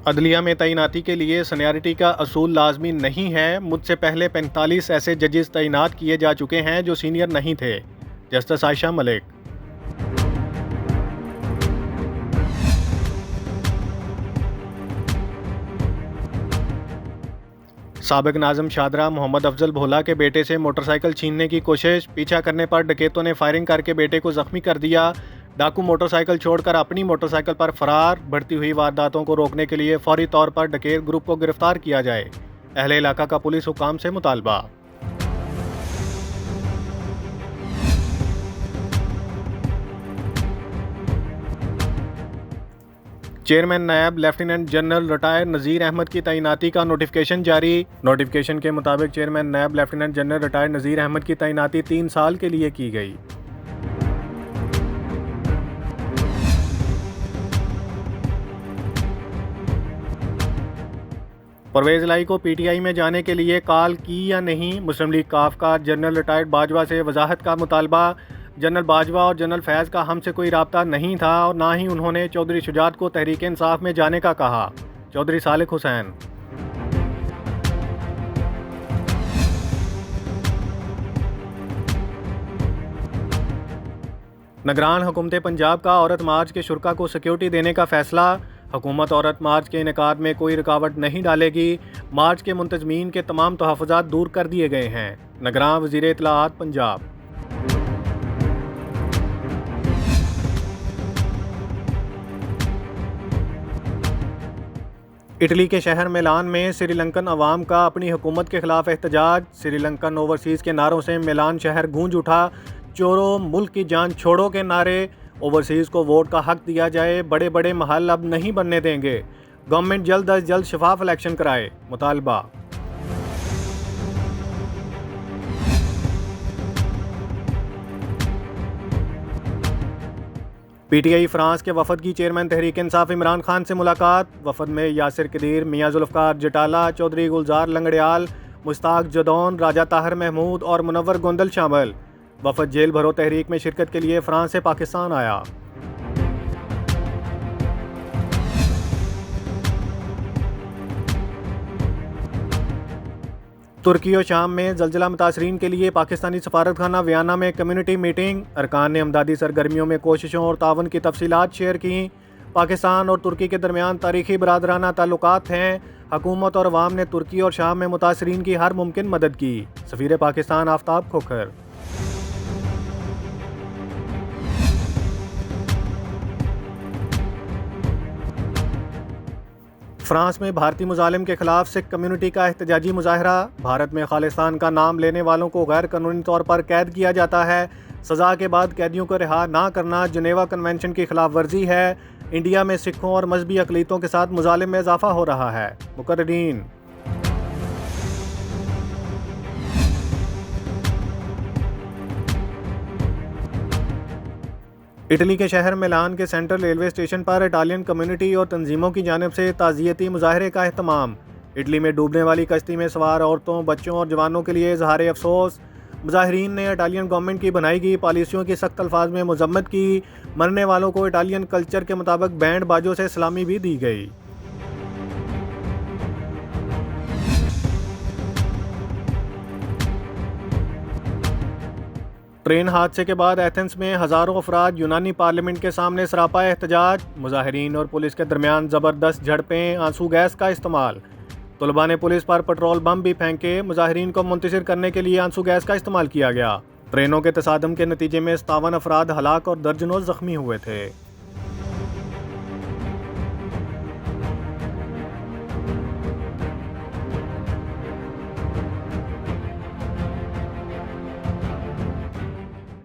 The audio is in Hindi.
अदलिया में तैनाती के लिए सीनियरिटी का असूल लाजमी नहीं है। मुझसे पहले 45 ऐसे जजेस तैनात किए जा चुके हैं जो सीनियर नहीं थे। जस्टिस आयशा मलिक। साबिक नाज़िम शादरा मोहम्मद अफजल भोला के बेटे से मोटरसाइकिल छीनने की कोशिश। पीछा करने पर डकैतों ने फायरिंग करके बेटे को जख्मी कर दिया। डाकू मोटरसाइकिल छोड़कर अपनी मोटरसाइकिल पर फरार। बढ़ती हुई वारदातों को रोकने के लिए फौरी तौर पर डकैत ग्रुप को गिरफ्तार किया जाए। अहले इलाका का पुलिस हुकाम से मुतालबा। चेयरमैन नायब लेफ्टिनेंट जनरल रिटायर्ड नज़ीर अहमद की तैनाती का नोटिफिकेशन जारी। नोटिफिकेशन के मुताबिक चेयरमैन नायब लेफ्टिनेंट जनरल रिटायर्ड नज़ीर अहमद की तैनाती 3 साल के लिए की गई। परवेज़ लाई को पीटीआई में जाने के लिए कॉल की या नहीं, मुस्लिम लीग काफ का जनरल रिटायर्ड बाजवा से वजाहत का मुतालबा। जनरल बाजवा और जनरल फैज़ का हमसे कोई राब्ता नहीं था और ना ही उन्होंने चौधरी शुजात को तहरीक इंसाफ में जाने का कहा। चौधरी सालिक हुसैन। निगरान हुकूमत पंजाब का औरत मार्च के शुरा को सिक्योरिटी देने का फैसला। हुकूमत औरत मार्च के इनेकाद में कोई रुकावट नहीं डालेगी। मार्च के मुंतजमीन के तमाम तहफ़्फ़ुज़ात दूर कर दिए गए हैं। निगरान वज़ीर इत्तलाआत पंजाब। इटली के शहर मिलान में श्रीलंकन अवाम का अपनी हुकूमत के खिलाफ एहतजाज। श्रीलंकन ओवरसीज़ के नारों से मिलान शहर गूंज उठा। चोरों मुल्क की जान छोड़ो के नारे। ओवरसीज़ को वोट का हक दिया जाए। बड़े बड़े महल अब नहीं बनने देंगे। गवर्नमेंट जल्द अज जल्द शफाफ इलेक्शन कराए। मुतालबा। पीटीआई फ्रांस के वफद की चेयरमैन तहरीक इंसाफ इमरान खान से मुलाकात। वफद में यासिर कदीर, मियां जुल्फ़कार जटाला, चौधरी गुलजार लंगड़ियाल, मुश्ताक जदौन, राजा ताहिर महमूद और मुनव्वर गोंदल शामिल। वफद जेल भरो तहरीक में शिरकत के लिए फ्रांस से पाकिस्तान आया। तुर्की और शाम में ज़लज़ला मुतासरीन के लिए पाकिस्तानी सफारतखाना वियना में कम्युनिटी मीटिंग। अरकान ने अमदादी सरगर्मियों में कोशिशों और तावन की तफसीलात शेयर की। पाकिस्तान और तुर्की के दरमियान तारीखी बरादराना ताल्लुकात हैं। हुकूमत और अवाम ने तुर्की और शाम में मुतासरीन की हर मुमकिन मदद की। सफ़ीर पाकिस्तान आफ्ताब खोखर। फ्रांस में भारतीय मुजालिम के खिलाफ सिख कम्युनिटी का एहतजाजी मुजाहरा। भारत में खालिस्तान का नाम लेने वालों को गैर कानूनी तौर पर कैद किया जाता है। सज़ा के बाद कैदियों को रिहा ना करना जनेवा कन्वेंशन की खिलाफ वर्जी है। इंडिया में सिखों और मजहबी अक़लीतों के साथ मुजालिम में इजाफा हो रहा है। मुकर्रीरीन। इटली के शहर मिलान के सेंट्रल रेलवे स्टेशन पर इटालियन कम्युनिटी और तंजीमों की जानिब से ताज़ियती मुजाहरे का अहतमाम। इटली में डूबने वाली कश्ती में सवार औरतों, बच्चों और जवानों के लिए इज़हार अफसोस। मुजाहिरीन ने इटालियन गवर्नमेंट की बनाई गई पॉलिसियों की सख्त अल्फाज में मजम्मत की। मरने वालों को इटालियन कल्चर के मुताबिक बैंड बाजों से सलामी भी दी गई। ट्रेन हादसे के बाद एथेंस में हज़ारों अफराद यूनानी पार्लियामेंट के सामने सरापा एहतजाज। मुजाहिरीन और पुलिस के दरमियान ज़बरदस्त झड़पें, आंसू गैस का इस्तेमाल। तलबा ने पुलिस पर पेट्रोल बम भी फेंके। मुजाहिरीन को मुंतशिर करने के लिए आंसू गैस का इस्तेमाल किया गया। ट्रेनों के तसादम के नतीजे में 57 अफराद हलाक और दर्जनों जख्मी हुए थे।